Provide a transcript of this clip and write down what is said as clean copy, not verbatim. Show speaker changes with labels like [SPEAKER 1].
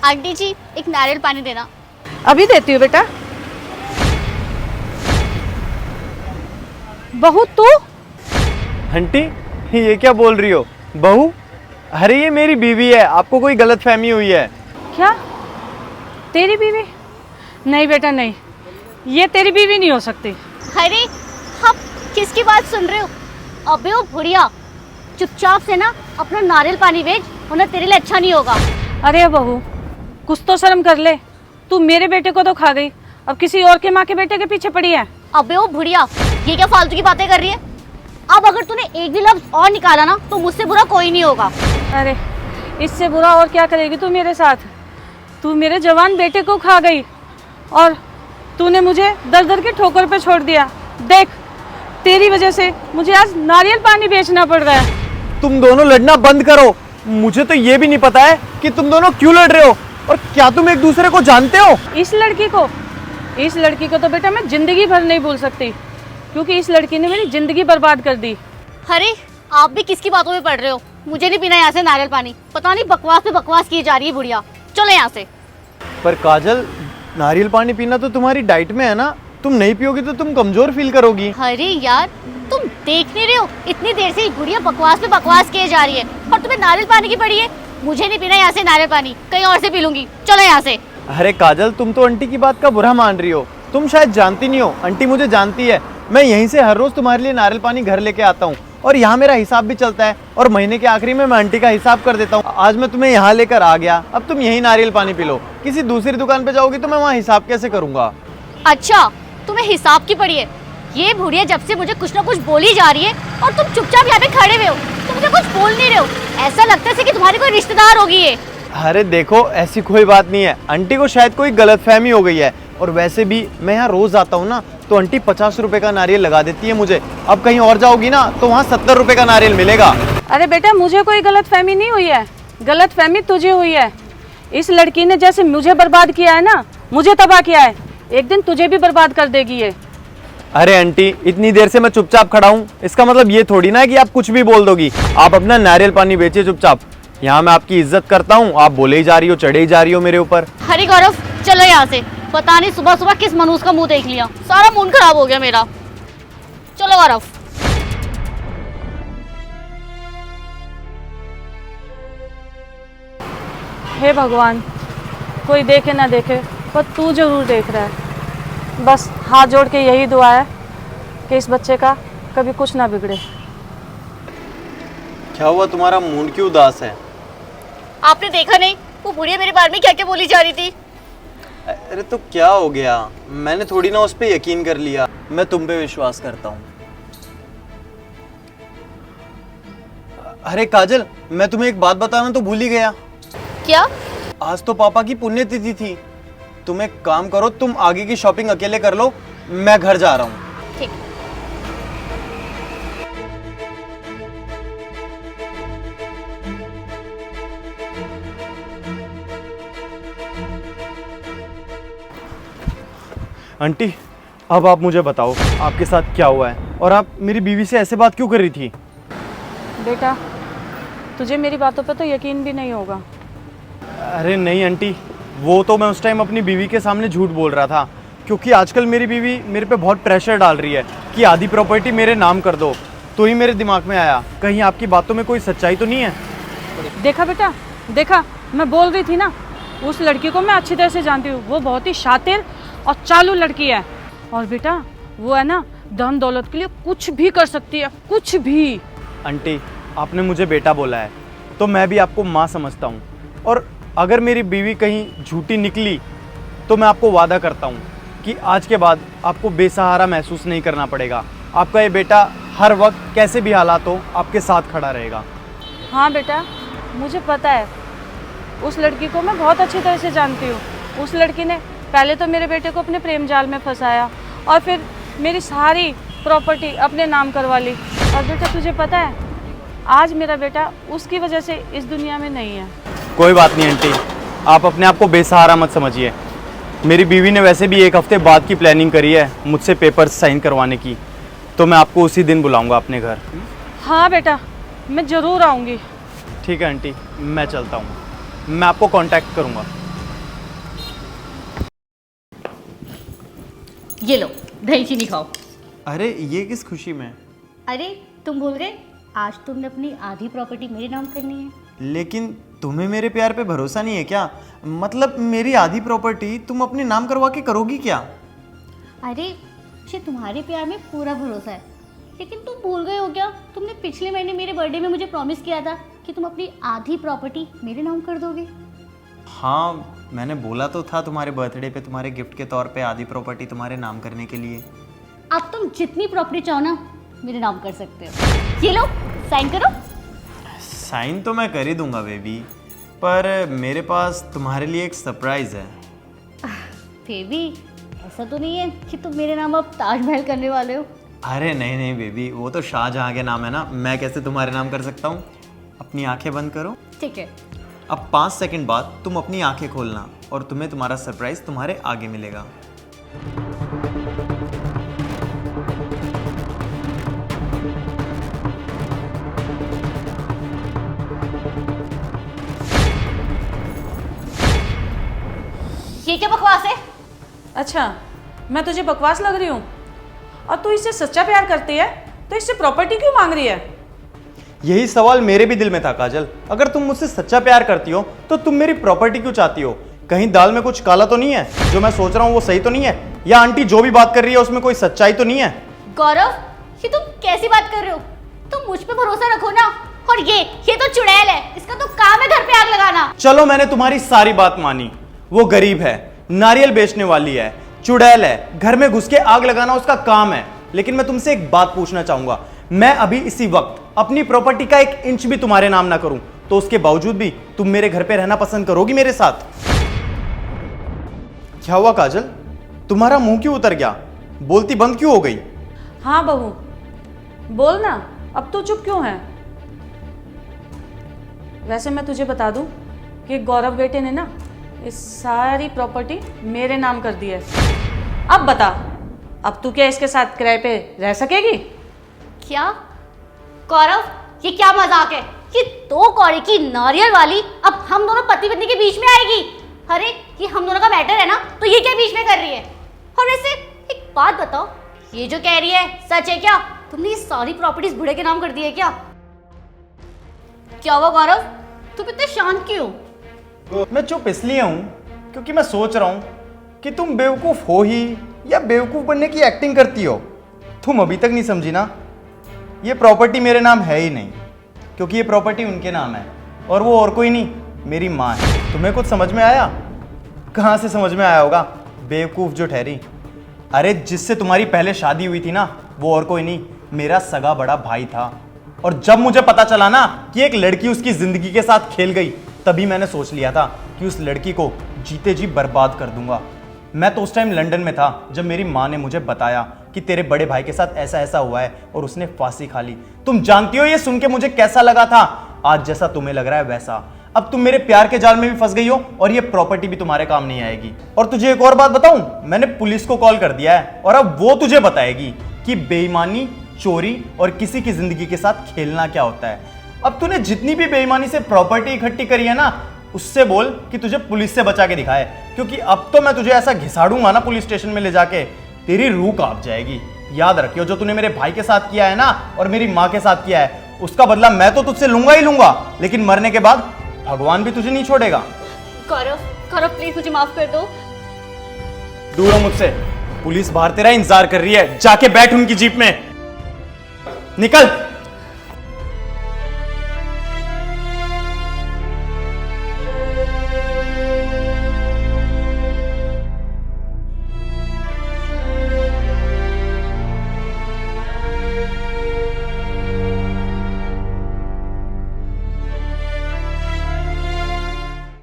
[SPEAKER 1] Aunty जी एक नारियल पानी देना।
[SPEAKER 2] अभी देती हूँ बेटा। बहू तू?
[SPEAKER 3] आंटी ये क्या बोल रही हो? बहू? अरे ये मेरी बीवी है, आपको कोई गलतफहमी हुई है।
[SPEAKER 2] क्या तेरी बीवी? नहीं बेटा नहीं, ये तेरी बीवी नहीं हो सकती।
[SPEAKER 1] अरे आप किसकी बात सुन रहे हो? अबे ओ बुढ़िया, चुपचाप से ना अपना नारियल पानी बेच, वरना तेरे लिए अच्छा नहीं होगा।
[SPEAKER 2] अरे बहू कुछ तो शर्म कर ले, तू मेरे बेटे को तो खा गई, अब किसी और के माँ के बेटे के पीछे पड़ी है।
[SPEAKER 1] अबे ओ बुढ़िया, ये क्या फालतू की बातें कर रही है? अब अगर तूने एक भी लफ्ज और निकाला ना तो मुझसे बुरा कोई नहीं होगा।
[SPEAKER 2] अरे इससे बुरा और क्या करेगी तू मेरे साथ? तू मेरे जवान बेटे को खा गई और तूने मुझे दर दर के ठोकर पे छोड़ दिया। देख तेरी वजह से मुझे आज नारियल पानी बेचना पड़ रहा है।
[SPEAKER 3] तुम दोनों लड़ना बंद करो। मुझे तो ये भी नहीं पता है कि तुम दोनों क्यों लड़ रहे हो, और क्या तुम एक दूसरे को जानते हो?
[SPEAKER 2] इस लड़की को तो बेटा मैं जिंदगी भर नहीं भूल सकती, क्योंकि इस लड़की ने मेरी जिंदगी बर्बाद कर दी।
[SPEAKER 1] अरे आप भी किसकी बातों में पड़ रहे हो? मुझे नहीं पीना यहाँ से नारियल पानी। पता नहीं बकवास पे बकवास की जा रही है बुढ़िया। चलो यहाँ से।
[SPEAKER 3] पर काजल, नारियल पानी पीना तो तुम्हारी डाइट में है ना, तुम नहीं पियोगी तो तुम कमजोर फील करोगी।
[SPEAKER 1] अरे यार तुम देख नहीं रहे हो, इतनी देर से बुढ़िया बकवास पे बकवास किए जा रही है और तुम्हें नारियल पानी की पड़ी है। मुझे नहीं पीना यहाँ से नारियल पानी, कहीं और से पी लूंगी। चलो यहाँ से।
[SPEAKER 3] अरे काजल, तुम तो आंटी की बात का बुरा मान रही हो। तुम शायद जानती नहीं हो, आंटी मुझे जानती है। मैं यहीं से हर रोज तुम्हारे लिए नारियल पानी घर लेके आता हूँ, और यहाँ मेरा हिसाब भी चलता है, और महीने के आखिरी में मैं आंटी का हिसाब कर देता हूँ। आज मैं तुम्हें यहाँ लेकर आ गया, अब तुम यही नारियल पानी पी लो। किसी दूसरी दुकान पे जाओगी तो मैं वहाँ हिसाब कैसे करूँगा?
[SPEAKER 1] अच्छा तुम्हें हिसाब की पड़ी है? ये बुढ़िया जब से मुझे कुछ ना कुछ बोली जा रही है और तुम चुपचाप यहाँ पे खड़े हुए हो, तुम मुझे कुछ बोल नहीं रहे हो। ऐसा लगता है कि तुम्हारी कोई रिश्तेदार होगी ये।
[SPEAKER 3] अरे देखो, ऐसी कोई बात नहीं है। आंटी को शायद कोई गलतफहमी हो गई है, और वैसे भी मैं यहाँ रोज आता हूँ ना, तो आंटी 50 रुपए का नारियल लगा देती है मुझे। अब कहीं और जाओगी ना तो वहाँ 70 रुपए का नारियल मिलेगा।
[SPEAKER 2] अरे बेटा मुझे कोई गलतफहमी नहीं हुई है, गलतफहमी तुझे हुई है। इस लड़की ने जैसे मुझे बर्बाद किया है ना, मुझे तबाह किया है, एक दिन तुझे भी बर्बाद कर देगी ये।
[SPEAKER 3] अरे आंटी, इतनी देर से मैं चुपचाप खड़ा हूँ, इसका मतलब ये थोड़ी ना है कि आप कुछ भी बोल दोगी। आप अपना नारियल पानी बेचिए चुपचाप। यहाँ मैं आपकी इज्जत करता हूँ, आप बोले ही जा रही हो, चढ़े ही जा रही हो मेरे ऊपर।
[SPEAKER 1] हरी गौरव चलो यहाँ से। पता नहीं सुबह सुबह किस मनूस का मुंह देख लिया, सारा मूड खराब हो गया मेरा। चलो गौरव।
[SPEAKER 2] हे भगवान, कोई देखे ना देखे पर तू जरूर देख रहा है। बस हाथ जोड़ के यही दुआ है कि इस बच्चे का कभी कुछ ना बिगड़े।
[SPEAKER 3] क्या हुआ, तुम्हारा मूड क्यों उदास है?
[SPEAKER 1] आपने देखा नहीं वो बुढ़िया मेरे बारे में क्या क्या बोली जा रही थी?
[SPEAKER 3] अरे तो क्या हो गया? मैंने थोड़ी ना उस पे यकीन कर लिया, मैं तुम पे विश्वास करता हूँ। अरे काजल, मैं तुम्हें एक बात बताना तो भूल ही गया।
[SPEAKER 1] क्या?
[SPEAKER 3] आज तो पापा की पुण्यतिथि थी। तुम एक काम करो, तुम आगे की शॉपिंग अकेले कर लो, मैं घर जा रहा हूँ।
[SPEAKER 1] ठीक।
[SPEAKER 3] आंटी, अब आप मुझे बताओ आपके साथ क्या हुआ है, और आप मेरी बीवी से ऐसे बात क्यों कर रही थी?
[SPEAKER 2] बेटा तुझे मेरी बातों पे तो यकीन भी नहीं होगा।
[SPEAKER 3] अरे नहीं आंटी, वो तो मैं उस टाइम अपनी बीवी के सामने झूठ बोल रहा था, क्योंकि आजकल मेरी बीवी मेरे पे बहुत प्रेशर डाल रही है कि आधी प्रॉपर्टी मेरे नाम कर दो। तो ही मेरे दिमाग में आया, कहीं आपकी बातों में कोई सच्चाई तो नहीं है?
[SPEAKER 2] देखा बेटा, देखा, मैं बोल रही थी ना, उस लड़की को मैं अच्छी तरह से जानती हूँ। वो बहुत ही शातिर और चालू लड़की है, और बेटा वो है ना धन दौलत के लिए कुछ भी कर सकती है, कुछ भी।
[SPEAKER 3] आंटी, आपने मुझे बेटा बोला है तो मैं भी आपको माँ समझता हूँ, और अगर मेरी बीवी कहीं झूठी निकली तो मैं आपको वादा करता हूँ कि आज के बाद आपको बेसहारा महसूस नहीं करना पड़ेगा। आपका ये बेटा हर वक्त कैसे भी हालात हो आपके साथ खड़ा रहेगा।
[SPEAKER 2] हाँ बेटा, मुझे पता है, उस लड़की को मैं बहुत अच्छी तरह से जानती हूँ। उस लड़की ने पहले तो मेरे बेटे को अपने प्रेम जाल में फंसाया, और फिर मेरी सारी प्रॉपर्टी अपने नाम करवा ली। और बेटा तुझे पता है, आज मेरा बेटा उसकी वजह से इस दुनिया में नहीं है।
[SPEAKER 3] कोई बात नहीं आंटी, आप अपने आप को बेसहारा मत समझिए। मेरी बीवी ने वैसे भी 1 हफ्ते बाद की प्लानिंग करी है मुझसे पेपर्स साइन करवाने की, तो मैं आपको उसी दिन बुलाऊंगा अपने घर।
[SPEAKER 2] हाँ बेटा, मैं ज़रूर आऊँगी।
[SPEAKER 3] ठीक है आंटी, मैं चलता हूँ, मैं आपको कांटेक्ट करूँगा।
[SPEAKER 1] ये लो दही चीनी खाओ।
[SPEAKER 3] अरे ये किस खुशी में?
[SPEAKER 1] अरे तुम भूल गए, आज तुमने अपनी आधी प्रॉपर्टी मेरे नाम करनी है।
[SPEAKER 3] लेकिन तुम्हें मेरे प्यार पे भरोसा नहीं है क्या? मतलब मेरी आधी प्रॉपर्टी तुम अपने नाम करवा के करोगी क्या?
[SPEAKER 1] अरे मुझे तुम्हारे प्यार में पूरा भरोसा है, लेकिन तुम भूल गए हो क्या? तुमने पिछले महीने मेरे बर्थडे में मुझे प्रॉमिस किया था कि तुम अपनी आधी प्रॉपर्टी मेरे नाम कर दोगे।
[SPEAKER 3] हाँ, मैंने बोला तो था तुम्हारे बर्थडे पे तुम्हारे गिफ्ट के तौर पे आधी प्रॉपर्टी तुम्हारे नाम करने के लिए।
[SPEAKER 1] अब तुम जितनी प्रॉपर्टी चाहो ना मेरे नाम कर सकते हो। ये लो साइन करो।
[SPEAKER 3] साइन तो मैं कर ही दूंगा बेबी, पर मेरे पास तुम्हारे लिए एक सरप्राइज है।
[SPEAKER 1] बेबी ऐसा तो नहीं है कि तुम मेरे नाम अब ताजमहल करने वाले हो?
[SPEAKER 3] अरे नहीं नहीं बेबी, वो तो शाहजहां के नाम है ना, मैं कैसे तुम्हारे नाम कर सकता हूँ? अपनी आंखें बंद करो।
[SPEAKER 1] ठीक है।
[SPEAKER 3] अब 5 सेकंड बाद तुम अपनी आंखें खोलना और तुम्हें तुम्हारा सरप्राइज तुम्हारे आगे मिलेगा।
[SPEAKER 1] ये क्या बकवास है?
[SPEAKER 2] अच्छा, मैं तुझे बकवास लग रही हूँ? और तू इससे सच्चा प्यार करती है तो इससे प्रॉपर्टी क्यों मांग रही है?
[SPEAKER 3] यही सवाल मेरे भी दिल में था काजल। अगर तुम मुझसे सच्चा प्यार करती हो तो तुम मेरी प्रॉपर्टी क्यों चाहती हो? कहीं दाल में कुछ काला तो नहीं है? जो मैं सोच रहा हूँ वो सही तो नहीं है? या आंटी जो भी बात कर रही है उसमें कोई सच्चाई तो नहीं है?
[SPEAKER 1] गौरव, ये तुम कैसी बात कर रहे हो? तुम मुझ पे भरोसा रखो ना। और ये तो चुड़ैल है, इसका तो काम है घर पे आग लगाना।
[SPEAKER 3] चलो मैंने तुम्हारी सारी बात मानी। वो गरीब है, नारियल बेचने वाली है, चुड़ैल है, घर में घुस के आग लगाना उसका काम है। लेकिन मैं तुमसे एक बात पूछना चाहूंगा, मैं अभी इसी वक्त अपनी प्रॉपर्टी का 1 इंच भी तुम्हारे नाम ना करूं तो उसके बावजूद भी तुम मेरे घर पे रहना पसंद करोगी मेरे साथ? क्या हुआ काजल, तुम्हारा मुंह क्यों उतर गया? बोलती बंद क्यों हो गई?
[SPEAKER 2] हाँ बहू, बोल ना, अब तू चुप क्यों है? वैसे मैं तुझे बता दूं कि गौरव बेटे ने ना इस सारी प्रॉपर्टी मेरे नाम कर दी है। अब बता, अब तू क्या इसके साथ किराए पे रह सकेगी?
[SPEAKER 1] क्या गौरव, ये क्या मजाक है? ये 2 कौड़ी की नारियल वाली अब हम दोनों पति पत्नी के बीच में आएगी? अरे ये हम दोनों का मैटर है ना, तो ये क्या बीच में कर रही है? और वैसे एक बात बताओ, ये जो कह रही है सच है क्या? तुमने ये सारी प्रॉपर्टीज बूढ़े के नाम कर दी है क्या? क्या हुआ गौरव, तुम इतने शांत क्यों?
[SPEAKER 3] मैं चुप इसलिए हूं क्योंकि मैं सोच रहा हूं कि तुम बेवकूफ हो ही या बेवकूफ बनने की एक्टिंग करती हो। तुम अभी तक नहीं समझी ना, ये प्रॉपर्टी मेरे नाम है ही नहीं, क्योंकि ये प्रॉपर्टी उनके नाम है और वो और कोई नहीं, मेरी माँ है। तुम्हें कुछ समझ में आया? कहाँ से समझ में आया होगा, बेवकूफ जो ठहरी। अरे जिससे तुम्हारी पहले शादी हुई थी ना, वो और कोई नहीं, मेरा सगा बड़ा भाई था। और जब मुझे पता चला ना कि एक लड़की उसकी जिंदगी के साथ खेल गई, तभी मैंने सोच लिया था कि उस लड़की को जीते जी बर्बाद कर दूंगा। मैं तो उस टाइम लंदन में था जब मेरी माँ ने मुझे बताया कि तेरे बड़े भाई के साथ ऐसा ऐसा हुआ है और उसने फांसी खा ली। तुम जानती हो ये सुन के मुझे कैसा लगा था? आज जैसा तुम्हें लग रहा है वैसा। अब तुम मेरे प्यार के जाल में भी फंस गई हो और ये प्रॉपर्टी भी तुम्हारे काम नहीं आएगी। और तुझे एक और बात बताऊं, मैंने पुलिस को कॉल कर दिया है और अब वो तुझे बताएगी कि बेईमानी, चोरी और किसी की जिंदगी के साथ खेलना क्या होता है। अब तूने जितनी भी बेईमानी से प्रॉपर्टी इकट्ठी करी है ना, उससे बोल कि तुझे पुलिस से बचा के दिखाए, क्योंकि अब तो मैं तुझे ऐसा घिसाड़ूंगा ना पुलिस स्टेशन में ले जाके, तेरी रूह कांप जाएगी। याद रखियो, जो तूने मेरे भाई के साथ किया है ना और मेरी माँ के साथ किया है, उसका बदला मैं तो तुझसे लूंगा ही लूंगा, लेकिन मरने के बाद भगवान भी तुझे नहीं छोड़ेगा।
[SPEAKER 1] गौरव, गौरव प्लीज मुझे माफ कर दो।
[SPEAKER 3] दूर हो मुझसे, पुलिस बाहर तेरा इंतजार कर रही है, जाके बैठ उनकी जीप में, निकल।